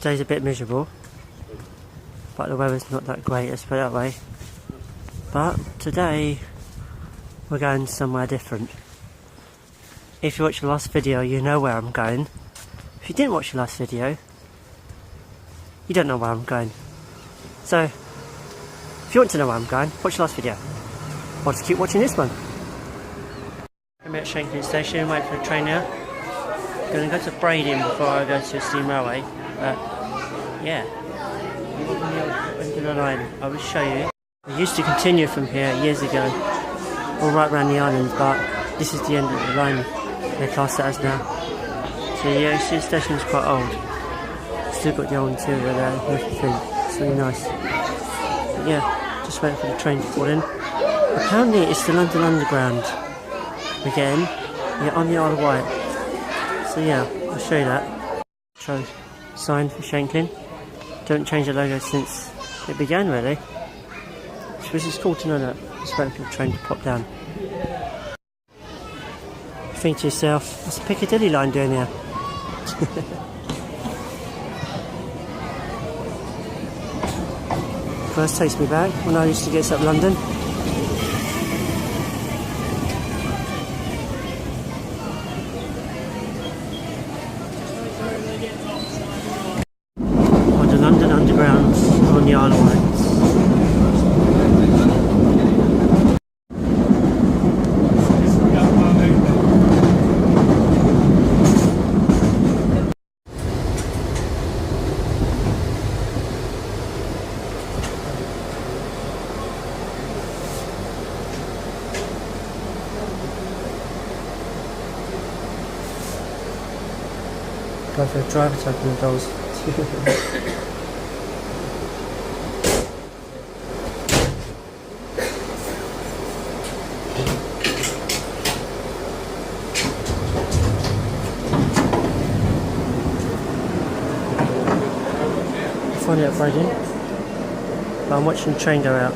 Today's a bit miserable, but the weather's not that great, let's put it that way. But today we're going somewhere different. If you watched the last video, you know where I'm going. If you didn't watch the last video, you don't know where I'm going. So, if you want to know where I'm going, watch the last video. Or just keep watching this one. I'm at Shanklin Station, waiting for the train now. I'm going to go to Brading before I go to Steam Railway. Yeah. Under the line, I will show you. I used to continue from here years ago, all right around the island, but this is the end of the line. They class that as now. So yeah, see, the station is quite old. Still got the old interior there and everything. It's really nice. But yeah, just waiting for the train to pull in. Apparently it's the London Underground again. Yeah, on the Isle of Wight. So yeah, I'll show you that. So, sign for Shanklin. Don't change the logo since it began, really. So this is cool to know that. Just waiting for the train to pop down. Think to yourself, what's the Piccadilly Line doing here? First takes me back when I used to get up London. On the London Underground on the Isle of Wight. Go for a driver to open the doors. Funny at Brading, but I'm watching the train go out.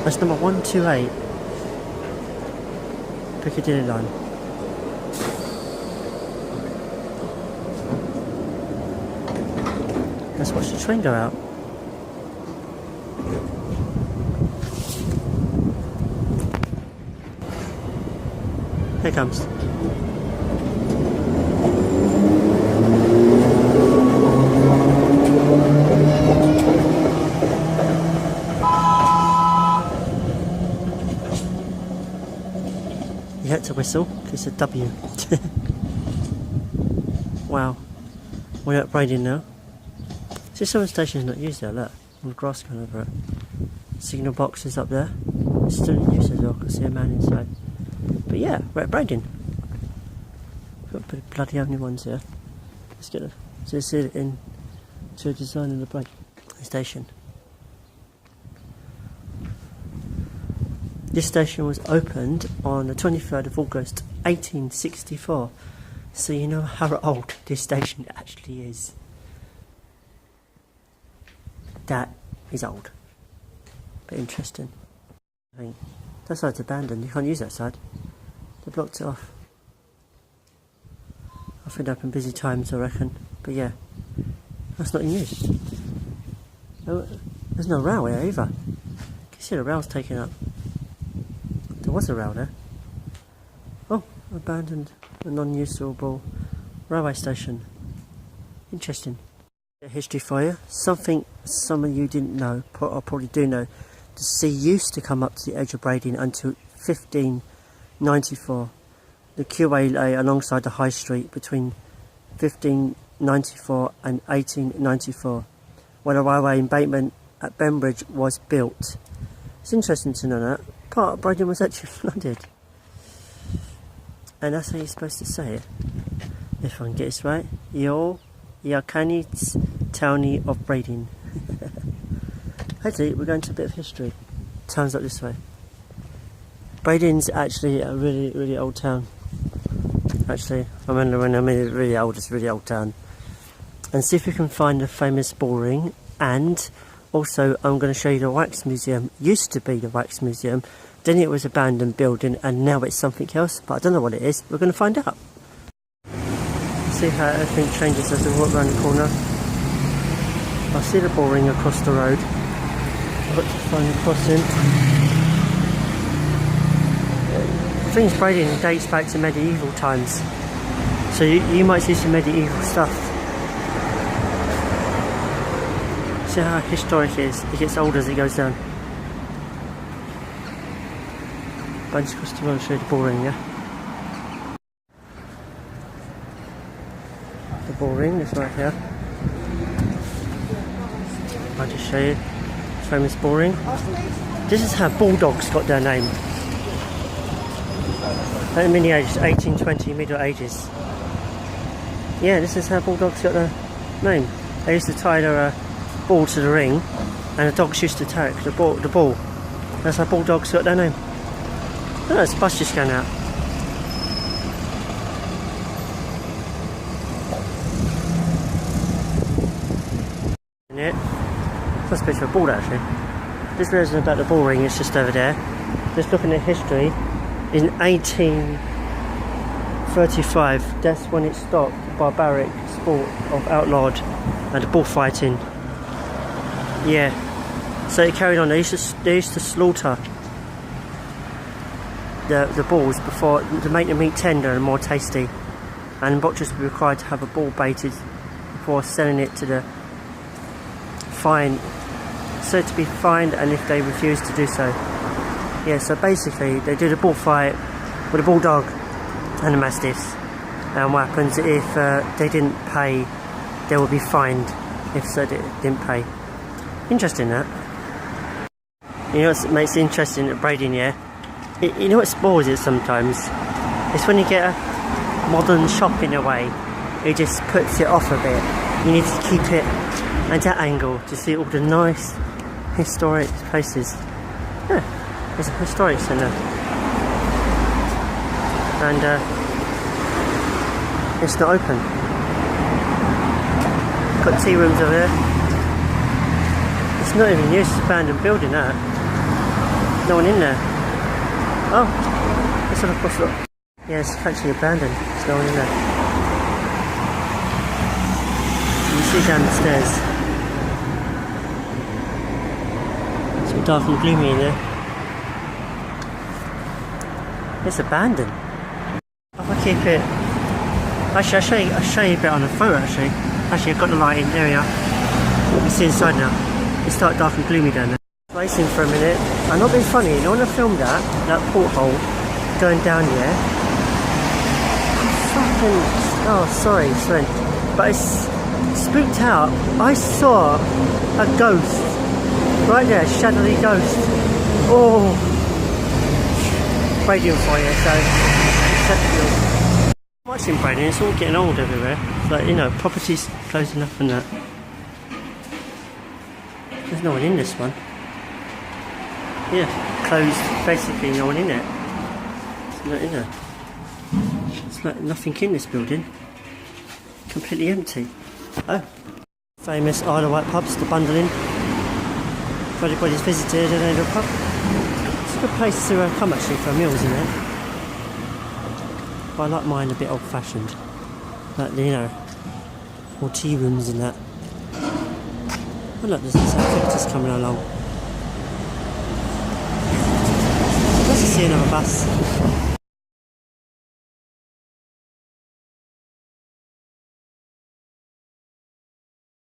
That's number 128, Piccadilly Line. Let's watch the train go out. Here it comes. You had to whistle, because it's a W. Wow. We're at Brading now. See, some of the stations not used there, look. All the grass going over it. Signal boxes up there. It's still in use as well, I can see a man inside. But yeah, we're at Brading. Got the bloody only ones here. Let's get to see it in to a design of the Brading station. This station was opened on the 23rd of August 1864. So you know how old this station actually is. That is old, but interesting. I think that side's abandoned, you can't use that side. They blocked it off. I think up in busy times, I reckon. But yeah, that's not in use. No, there's no rail here either. You can see the rail's taken up. There was a rail there. Oh, abandoned, a non-usable railway station. Interesting. History for you. Something some of you didn't know, or probably do know. The sea used to come up to the edge of Brading until 1594. The quay lay alongside the High Street between 1594 and 1894, when a railway embankment at Bembridge was built. It's interesting to know that. Part of Brading was actually flooded. And that's how you're supposed to say it. If I can get this right. Yarkanits Townie of Brading. Actually, we're going to a bit of history. Towns like this way. Brading's actually a really, really old town. Actually, I remember when I mean really old, it's a really old town. And see if we can find the famous Ballroom. And also, I'm going to show you the Wax Museum. Used to be the Wax Museum. Then it was an abandoned building, and now it's something else. But I don't know what it is. We're going to find out. See how everything changes as we walk around the corner. I see the Ballroom across the road. I've got to find the crossing. I think Brading dates back to medieval times. So you might see some medieval stuff. See how historic it is. It gets older as it goes down. Bunch across the road, show the Ballroom, yeah? The Ballroom is right here. I'll just show you. Famous Ballroom. This is how bulldogs got their name. At the mini ages, 1820 Middle Ages. Yeah, this is how bulldogs got their name. They used to tie their ball to the ring, and the dogs used to attack the ball. That's how bulldogs got their name. Oh, there's a bus just going out. Yeah, that's a picture of a ball actually. Just realising about the Ballroom, it's just over there. Just looking at history, in 1835, that's when it stopped the barbaric sport of outlawed and bullfighting. Yeah, so it carried on. They used to slaughter the bulls before to make the meat tender and more tasty, and butchers were required to have a bull baited before selling it to the to be fined, and if they refused to do so. Yeah, so basically they did a bullfight with a bulldog and a mastiffs, and what happens if they didn't pay, they will be fined if so they didn't pay. Interesting that. You know what makes it interesting at Brading, yeah? You know what spoils it sometimes? It's when you get a modern shop in a way, it just puts it off a bit. You need to keep it at that angle to see all the nice historic places. Yeah, it's a historic centre. And it's not open. Got tea rooms over there. It's not even used, it's an abandoned building that. No one in there. Oh, let's have a close look. Yeah, it's actually abandoned. There's no one in there. You can see down the stairs. It's a bit dark and gloomy in there. It's abandoned. If I keep it... Actually, I'll show you a bit on the photo actually. Actually, I've got the light in. There we are. You can see inside now. It's dark and gloomy down there. Racing for a minute. I'm not being funny, you know when I filmed that porthole going down here? Fucking... Oh, sorry, but it's spooked out. I saw a ghost. Right there, shadowy ghost. Oh! Brading for you, so... exceptional. Watching Brading, it's all getting old everywhere. It's like, you know, properties closing up and that. There's no one in this one. Yeah, closed, basically no one in it. It's not in there. It's like nothing in this building. Completely empty. Oh. Famous Isle of Wight pubs, the Bundle Inn. If anybody's visited an Isle of pub. It's a good place to come actually for meals in there. But I like mine a bit old fashioned. Like, you know, more tea rooms and that. Oh look, there's some activities coming along. Let's see another bus.